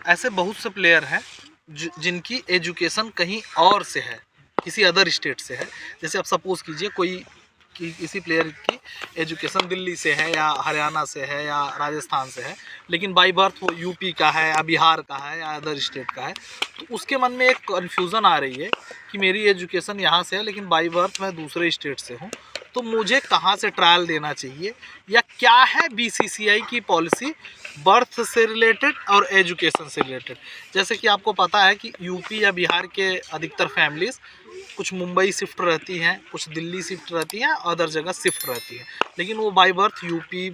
ऐसे बहुत से प्लेयर हैं जिनकी एजुकेशन कहीं और से है, किसी अदर स्टेट से है। जैसे आप सपोज़ कीजिए किसी प्लेयर की एजुकेशन दिल्ली से है या हरियाणा से है या राजस्थान से है, लेकिन बाई बर्थ वो यूपी का है या बिहार का है या अदर स्टेट का है, तो उसके मन में एक कन्फ्यूज़न आ रही है कि मेरी एजुकेशन यहाँ से है लेकिन बाई बर्थ मैं दूसरे स्टेट से हूँ, तो मुझे कहाँ से ट्रायल देना चाहिए या क्या है बीसीसीआई की पॉलिसी बर्थ से रिलेटेड और एजुकेशन से रिलेटेड। जैसे कि आपको पता है कि यूपी या बिहार के अधिकतर फैमिलीज़ कुछ मुंबई शिफ्ट रहती हैं, कुछ दिल्ली शिफ्ट रहती हैं, अदर जगह शिफ्ट रहती हैं, लेकिन वो बाई बर्थ यूपी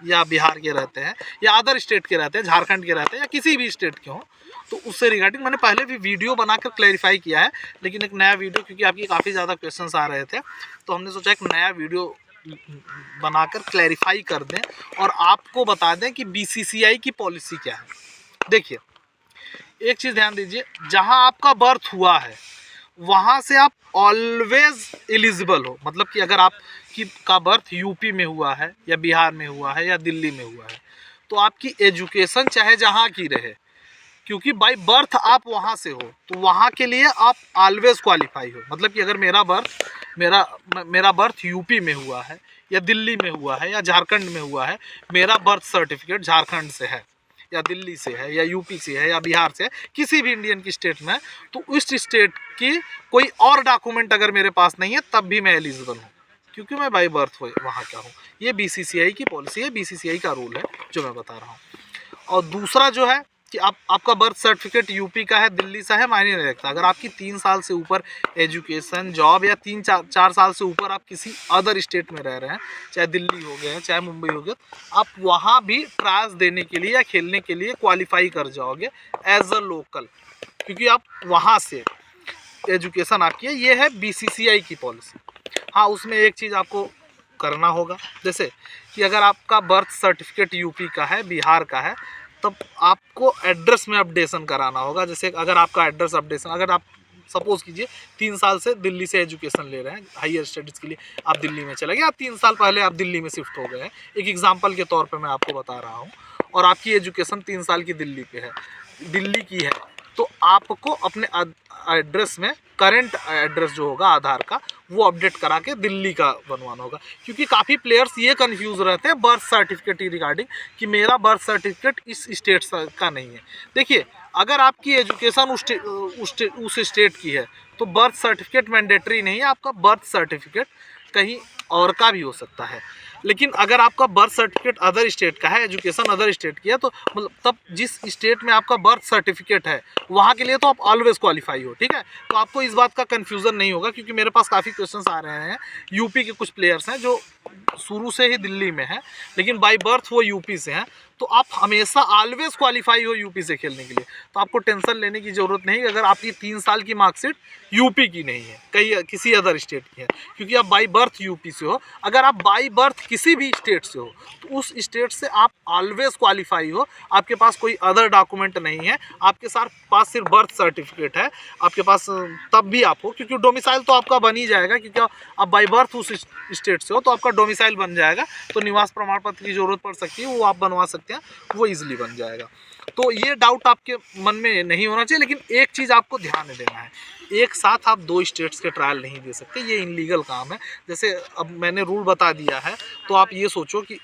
या बिहार के रहते हैं या अदर स्टेट के रहते हैं, झारखंड के रहते हैं या किसी भी स्टेट के हों। तो उससे रिगार्डिंग मैंने पहले भी वीडियो बनाकर क्लैरिफाई किया है, लेकिन एक नया वीडियो, क्योंकि आपकी काफ़ी ज़्यादा क्वेश्चंस आ रहे थे, तो हमने सोचा एक नया वीडियो बनाकर क्लैरिफाई कर दें और आपको बता दें कि बीसीसीआई की पॉलिसी क्या है। देखिए, एक चीज़ ध्यान दीजिए, जहां आपका बर्थ हुआ है वहां से आप ऑलवेज एलिजिबल हो। मतलब कि अगर आपकी का बर्थ यूपी में हुआ है या बिहार में हुआ है या दिल्ली में हुआ है, तो आपकी एजुकेशन चाहे जहां की रहे, क्योंकि बाय बर्थ आप वहां से हो, तो वहां के लिए आप ऑलवेज क्वालिफाई हो। मतलब कि अगर मेरा बर्थ यूपी में हुआ है या दिल्ली में हुआ है या झारखंड में हुआ है, मेरा बर्थ सर्टिफिकेट झारखंड से है या दिल्ली से है या यूपी से है या बिहार से है, किसी भी इंडियन की स्टेट में, तो उस स्टेट की कोई और डॉक्यूमेंट अगर मेरे पास नहीं है तब भी मैं एलिजिबल हूँ, क्योंकि मैं बाई बर्थ वहाँ का हूँ। ये बीसीसीआई की पॉलिसी है, बीसीसीआई का रूल है जो मैं बता रहा हूँ। और दूसरा जो है कि आपका बर्थ सर्टिफिकेट यूपी का है, दिल्ली से है, मायने नहीं रखता। अगर आपकी 3 साल से ऊपर एजुकेशन, जॉब या 3-4 साल से ऊपर आप किसी अदर स्टेट में रह रहे हैं, चाहे दिल्ली हो गए, चाहे मुंबई हो गया, आप वहाँ भी ट्रायल्स देने के लिए या खेलने के लिए क्वालिफाई कर जाओगे एज अ लोकल, क्योंकि आप वहाँ से एजुकेशन आपकी है। ये है बीसीसीआई की पॉलिसी। हाँ, उसमें एक चीज़ आपको करना होगा, जैसे कि अगर आपका बर्थ सर्टिफिकेट यूपी का है, बिहार का है, तब आपको एड्रेस में अपडेशन कराना होगा। जैसे अगर आपका एड्रेस अपडेशन, अगर आप सपोज़ कीजिए 3 साल से दिल्ली से एजुकेशन ले रहे हैं, हायर स्टडीज़ के लिए आप दिल्ली में चले गए, आप 3 साल पहले आप दिल्ली में शिफ्ट हो गए हैं, एक एग्जांपल के तौर पे मैं आपको बता रहा हूँ, और आपकी एजुकेशन 3 साल की दिल्ली पे है, दिल्ली की है, तो आपको अपने एड्रेस में करंट एड्रेस जो होगा आधार का, वो अपडेट करा के दिल्ली का बनवाना होगा। क्योंकि काफ़ी प्लेयर्स ये कंफ्यूज रहते हैं बर्थ सर्टिफिकेट रिगार्डिंग कि मेरा बर्थ सर्टिफिकेट इस स्टेट का नहीं है। देखिए, अगर आपकी एजुकेशन उस स्टेट की है तो बर्थ सर्टिफिकेट मैंडेटरी नहीं है, आपका बर्थ सर्टिफिकेट कहीं और का भी हो सकता है। लेकिन अगर आपका बर्थ सर्टिफिकेट अदर स्टेट का है, एजुकेशन अदर स्टेट की है, तो मतलब तब जिस स्टेट में आपका बर्थ सर्टिफिकेट है वहाँ के लिए तो आप ऑलवेज क्वालिफाई हो, ठीक है। तो आपको इस बात का कन्फ्यूज़न नहीं होगा, क्योंकि मेरे पास काफ़ी क्वेश्चंस आ रहे हैं। यूपी के कुछ प्लेयर्स हैं जो शुरू से ही दिल्ली में हैं, लेकिन बाई बर्थ वो यूपी से हैं, तो आप हमेशा ऑलवेज क्वालिफाई हो यूपी से खेलने के लिए। तो आपको टेंशन लेने की ज़रूरत नहीं अगर आपकी 3 साल की मार्कशीट यूपी की नहीं है, कहीं किसी अदर स्टेट की है, क्योंकि आप बाई बर्थ यूपी से हो। अगर आप बाई बर्थ किसी भी स्टेट से हो तो उस स्टेट से आप ऑलवेज क्वालिफाई हो, आपके पास कोई अदर डॉक्यूमेंट नहीं है, आपके पास सिर्फ बर्थ सर्टिफिकेट है आपके पास, तब भी आप हो, क्योंकि डोमिसाइल तो आपका बन ही जाएगा, क्योंकि आप बाई बर्थ उस स्टेट से हो तो आपका डोमिसाइल बन जाएगा। तो निवास प्रमाण पत्र की ज़रूरत पड़ सकती है, वो आप बनवा सकते हैं, वो ईजिली बन जाएगा। तो ये डाउट आपके मन में नहीं होना चाहिए। लेकिन एक चीज़ आपको ध्यान देना है, एक साथ आप 2 स्टेट्स के ट्रायल नहीं दे सकते, ये इनलीगल काम है। जैसे अब मैंने रूल बता दिया है, तो आप ये सोचो कि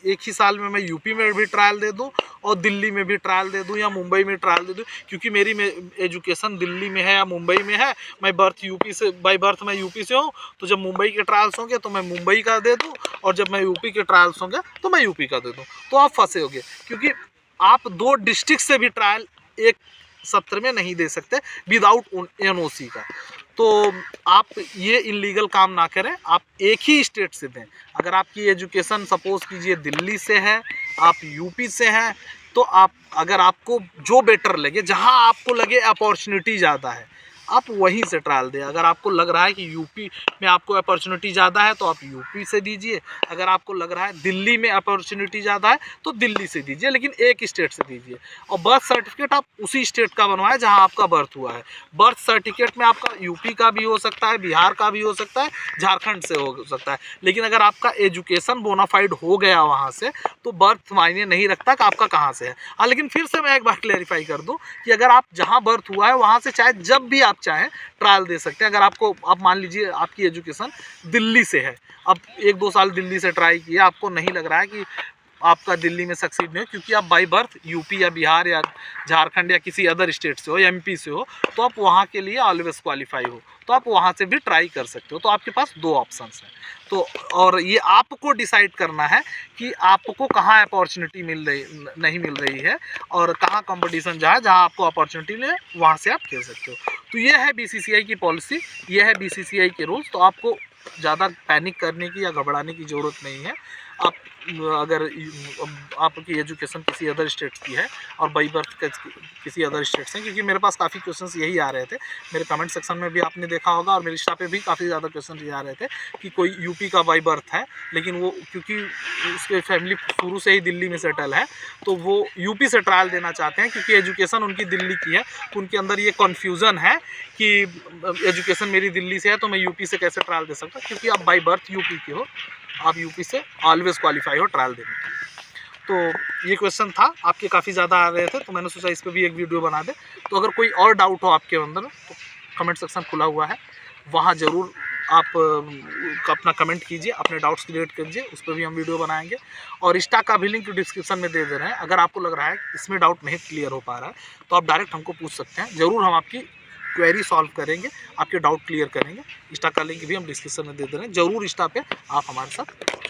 एक ही साल में मैं यूपी में भी ट्रायल दे दूं और दिल्ली में भी ट्रायल दे दूं या मुंबई में ट्रायल दे दूं, क्योंकि मेरी एजुकेशन दिल्ली में है या मुंबई में है, मैं बाई बर्थ मैं यूपी से हूं, तो जब मुंबई के ट्रायल्स होंगे तो मैं मुंबई का दे दूं, और जब मैं यूपी के ट्रायल्स होंगे तो मैं यूपी का दे दूं, तो आप फंसे होगे। क्योंकि आप 2 डिस्ट्रिक्ट से भी ट्रायल एक सत्र में नहीं दे सकते विदाउट एनओसी का। तो आप ये इलीगल काम ना करें, आप एक ही स्टेट से दें। अगर आपकी एजुकेशन सपोज़ कीजिए दिल्ली से है, आप यूपी से हैं, तो आप अगर आपको जो बेटर लगे, जहां आपको लगे अपॉर्चुनिटी ज़्यादा है, आप वहीं से ट्रायल दें। अगर आपको लग रहा है कि यूपी में आपको अपॉर्चुनिटी ज़्यादा है तो आप यूपी से दीजिए, अगर आपको लग रहा है दिल्ली में अपॉर्चुनिटी ज़्यादा है तो दिल्ली से दीजिए, लेकिन एक स्टेट से दीजिए। और बर्थ सर्टिफिकेट आप उसी स्टेट का बनवाएं जहां आपका बर्थ हुआ है। बर्थ सर्टिफिकेट में आपका यूपी का भी हो सकता है, बिहार का भी हो सकता है, झारखंड से हो सकता है, लेकिन अगर आपका एजुकेशन बोनाफाइड हो गया वहाँ से तो बर्थ मायने नहीं रखता कि आपका कहाँ से है। हाँ, लेकिन फिर से मैं एक बार क्लेरिफाई कर दूँ कि अगर आप जहाँ बर्थ हुआ है वहाँ से चाहे जब भी आप चाहें ट्रायल दे सकते हैं। अगर आपको, आप मान लीजिए आपकी एजुकेशन दिल्ली से है, अब 1-2 साल दिल्ली से ट्राई किया, आपको नहीं लग रहा है कि आपका दिल्ली में सक्सीड नहीं हो क्योंकि आप बाई बर्थ यूपी या बिहार या झारखंड या किसी अदर स्टेट से हो या एमपी से हो, तो आप वहाँ के लिए ऑलवेज क्वालिफाई हो, तो आप वहाँ से भी ट्राई कर सकते हो। तो आपके पास 2 ऑप्शंस हैं। तो और ये आपको डिसाइड करना है कि आपको कहाँ अपॉर्चुनिटी नहीं मिल रही है और कहाँ कंपटीशन जहाँ आपको अपॉर्चुनिटी मिले वहाँ से आप खेल सकते हो। तो ये है बीसीसीआई की पॉलिसी, ये है बीसीसीआई के रूल्स। तो आपको ज़्यादा पैनिक करने की या घबराने की ज़रूरत नहीं है। आप अगर आपकी एजुकेशन किसी अदर स्टेट की है और बाई बर्थ किसी अदर स्टेट से, क्योंकि मेरे पास काफ़ी क्वेश्चंस यही आ रहे थे, मेरे कमेंट सेक्शन में भी आपने देखा होगा और मेरे इंस्टा पे भी काफ़ी ज़्यादा क्वेश्चन ये आ रहे थे कि कोई यूपी का बाई बर्थ है लेकिन वो क्योंकि उसके फैमिली शुरू से ही दिल्ली में सेटल है तो वो यूपी से ट्रायल देना चाहते हैं क्योंकि एजुकेशन उनकी दिल्ली की है। तो उनके अंदर ये कन्फ्यूज़न है कि एजुकेशन मेरी दिल्ली से है तो मैं यूपी से कैसे ट्रायल दे सकता, क्योंकि आप बाई बर्थ यूपी के हो, आप यूपी से ऑलवेज क्वालिफाई हो ट्रायल देने के लिए। तो ये क्वेश्चन था, आपके काफ़ी ज़्यादा आ रहे थे तो मैंने सोचा इस पर भी एक वीडियो बना दे। तो अगर कोई और डाउट हो आपके अंदर तो कमेंट सेक्शन खुला हुआ है, वहाँ ज़रूर आप अपना कमेंट कीजिए, अपने डाउट्स क्लियर कीजिए, उस पर भी हम वीडियो बनाएंगे। और इंस्टा का भी लिंक डिस्क्रिप्शन में दे रहे हैं। अगर आपको लग रहा है इसमें डाउट नहीं क्लियर हो पा रहा है तो आप डायरेक्ट हमको पूछ सकते हैं, ज़रूर हम आपकी क्वेरी सॉल्व करेंगे, आपके डाउट क्लियर करेंगे। इंस्टा का लिंक भी हम डिस्क्रिप्शन में दे रहे हैं, ज़रूर इंस्टा पे आप हमारे साथ